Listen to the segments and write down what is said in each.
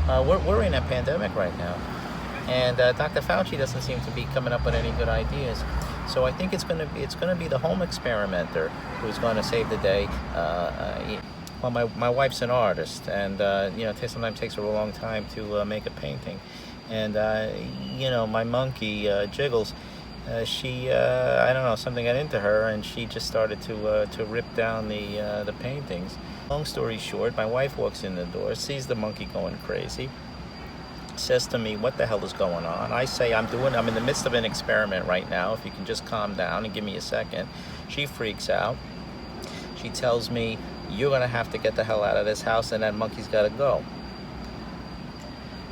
we're in a pandemic right now, and Dr. Fauci doesn't seem to be coming up with any good ideas. So I think it's gonna be the home experimenter who's going to save the day. Well, my wife's an artist, and it sometimes takes her a long time to make a painting, and my monkey Jiggles. She I don't know, something got into her, and she just started to rip down the paintings. Long story short, my wife walks in the door, sees the monkey going crazy, says to me, "What the hell is going on?" I say, I'm in the midst of an experiment right now. If you can just calm down and give me a second." She freaks out. She tells me, "You're gonna have to get the hell out of this house, and that monkey's gotta go."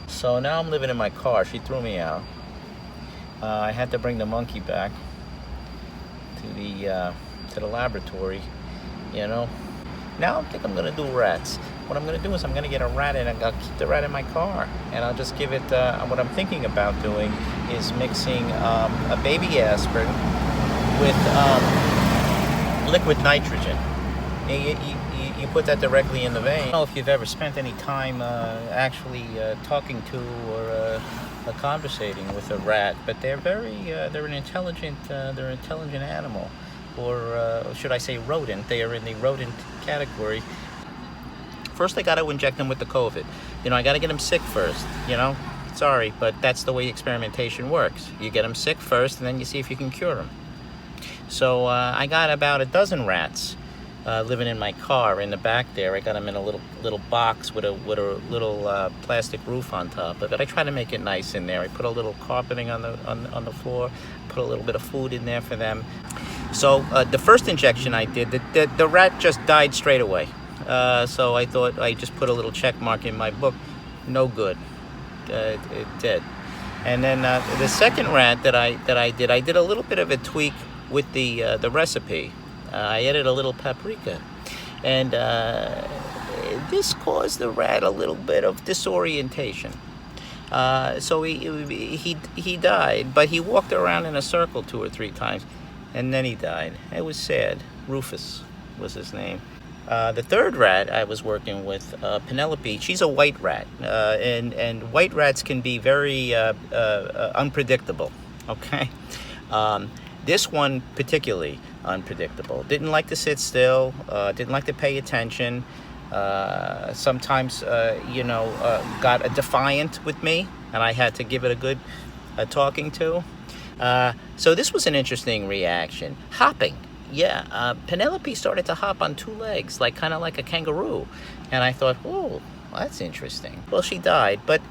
So now I'm living in my car. She threw me out. I had to bring the monkey back to the laboratory. Now I think I'm gonna do rats. What I'm gonna do is I'm gonna get a rat, and I'll keep the rat in my car, and I'll just give it. What I'm thinking about doing is mixing a baby aspirin with liquid nitrogen. You put that directly in the vein. I don't know if you've ever spent any time actually talking to or conversating with a rat, but they're an intelligent animal, or should I say rodent. They are in the rodent category. First, I got to inject them with the COVID. I got to get them sick first. Sorry, but that's the way experimentation works. You get them sick first, and then you see if you can cure them. So I got about a dozen rats living in my car in the back there. I got them in a little box with a little plastic roof on top of it. I try to make it nice in there. I put a little carpeting on the floor, put a little bit of food in there for them. So the first injection I did, the rat just died straight away. So I thought I just put a little check mark in my book. No good. It did. And then the second rat that I did a little bit of a tweak with the recipe. I added a little paprika, and this caused the rat a little bit of disorientation. So he died, but he walked around in a circle 2 or 3 times, and then he died. It was sad. Rufus was his name. The third rat I was working with, Penelope, she's a white rat, and white rats can be very unpredictable. Okay. This one particularly unpredictable. Didn't like to sit still. Didn't like to pay attention. Sometimes, got defiant with me, and I had to give it a good talking to. So this was an interesting reaction. Hopping. Yeah, Penelope started to hop on 2 legs, kind of like a kangaroo. And I thought, oh, that's interesting. Well, she died, but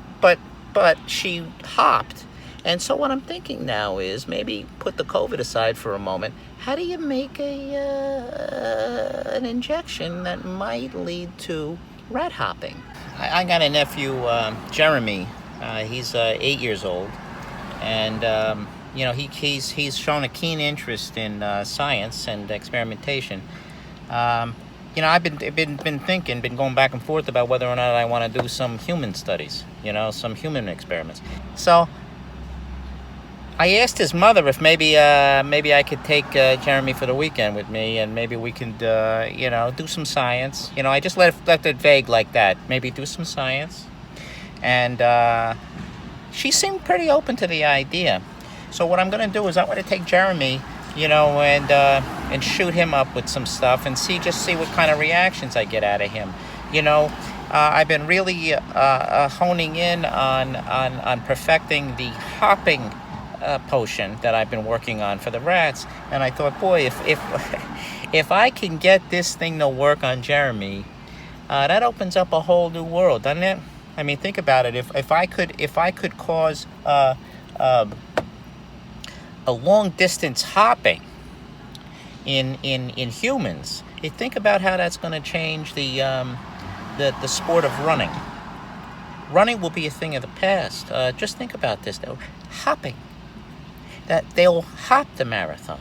she hopped. And so what I'm thinking now is maybe put the COVID aside for a moment. How do you make an injection that might lead to rat hopping? I got a nephew, Jeremy. He's 8 years old, and he's shown a keen interest in science and experimentation. I've been going back and forth about whether or not I want to do some human studies. Some human experiments. So I asked his mother if maybe I could take Jeremy for the weekend with me, and maybe we could do some science. I just left it vague like that. Maybe do some science, and she seemed pretty open to the idea. So what I'm going to do is I'm going to take Jeremy, and shoot him up with some stuff and see what kind of reactions I get out of him. I've been really honing in on perfecting the hopping potion that I've been working on for the rats, and I thought, boy, if I can get this thing to work on Jeremy, that opens up a whole new world, doesn't it? I mean, think about it. If I could cause a long distance hopping in humans, you think about how that's going to change the sport of running. Running will be a thing of the past. Just think about this, though. Hopping. That they'll hop the marathon,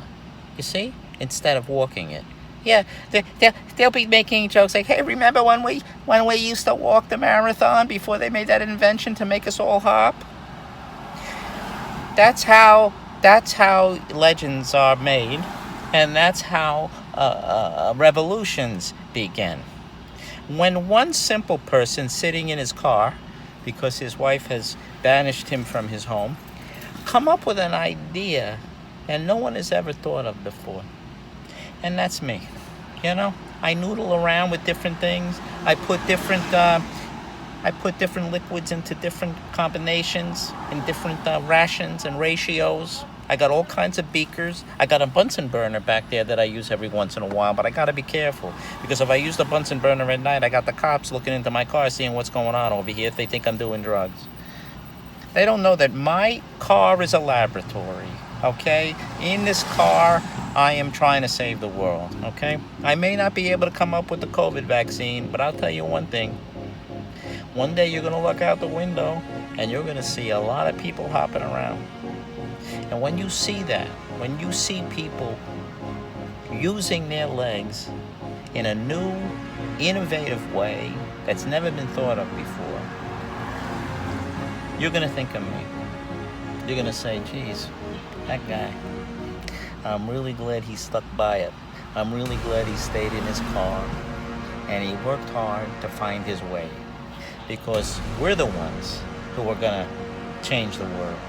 you see, instead of walking it. Yeah, they'll be making jokes like, "Hey, remember when we used to walk the marathon before they made that invention to make us all hop?" That's how legends are made, and that's how revolutions begin. When one simple person sitting in his car because his wife has banished him from his home, come up with an idea that no one has ever thought of before. And that's me. You know, I noodle around with different things. I put different liquids into different combinations in different rations and ratios. I got all kinds of beakers. I got a Bunsen burner back there that I use every once in a while, but I gotta be careful, because if I use the Bunsen burner at night, I got the cops looking into my car seeing what's going on over here if they think I'm doing drugs. They don't know that my car is a laboratory, okay? In this car, I am trying to save the world, okay? I may not be able to come up with the COVID vaccine, but I'll tell you one thing. One day you're gonna look out the window and you're gonna see a lot of people hopping around. And when you see that, when you see people using their legs in a new, innovative way that's never been thought of before, you're gonna think of me. You're gonna say, geez, that guy, I'm really glad he stuck by it. I'm really glad he stayed in his car and he worked hard to find his way, because we're the ones who are gonna change the world.